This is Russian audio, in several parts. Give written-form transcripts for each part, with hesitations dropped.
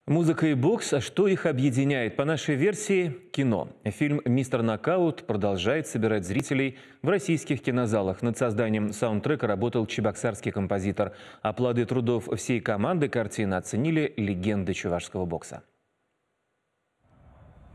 Музыка и бокс, а что их объединяет? По нашей версии – кино. Фильм «Мистер Нокаут» продолжает собирать зрителей в российских кинозалах. Над созданием саундтрека работал чебоксарский композитор. А плоды трудов всей команды картины оценили легенды чувашского бокса.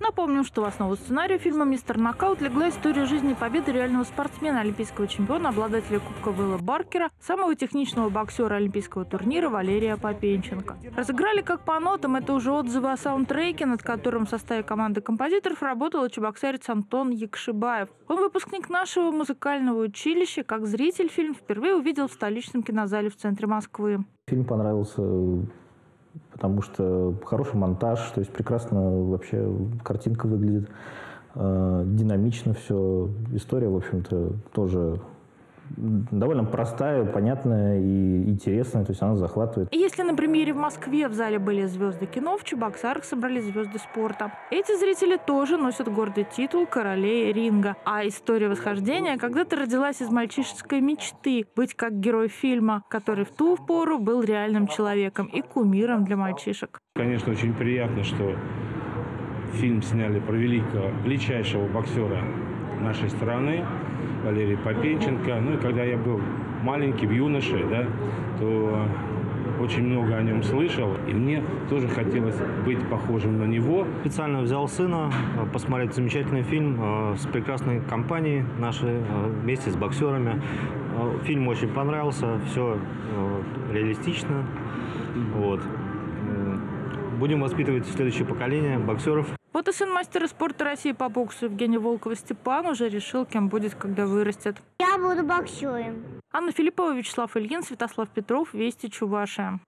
Напомним, что в основу сценария фильма «Мистер Нокаут» легла история жизни и победы реального спортсмена, олимпийского чемпиона, обладателя Кубка Вилла Баркера, самого техничного боксера олимпийского турнира Валерия Попенченко. Разыграли как по нотам, это уже отзывы о саундтреке, над которым в составе команды композиторов работал чебоксарец Антон Якшибаев. Он выпускник нашего музыкального училища. Как зритель фильм впервые увидел в столичном кинозале в центре Москвы. Фильм понравился, потому что хороший монтаж, то есть прекрасно вообще картинка выглядит, динамично все. История, в общем-то, тоже довольно простая, понятная и интересная, то есть она захватывает. И если на премьере в Москве в зале были звезды кино, в Чебоксарах собрались звезды спорта. Эти зрители тоже носят гордый титул королей ринга. А история восхождения когда-то родилась из мальчишеской мечты быть как герой фильма, который в ту пору был реальным человеком и кумиром для мальчишек. Конечно, очень приятно, что фильм сняли про величайшего боксера нашей страны, Валерия Попенченко. Ну и когда я был маленьким, юношей, да, то очень много о нем слышал. И мне тоже хотелось быть похожим на него. Специально взял сына посмотреть замечательный фильм с прекрасной компанией нашей, вместе с боксерами. Фильм очень понравился, все реалистично. Вот. Будем воспитывать следующее поколение боксеров. Вот и сын мастера спорта России по боксу Евгения Волкова-Степан уже решил, кем будет, когда вырастет. Я буду боксером. Анна Филиппова, Вячеслав Ильин, Святослав Петров, Вести Чувашия.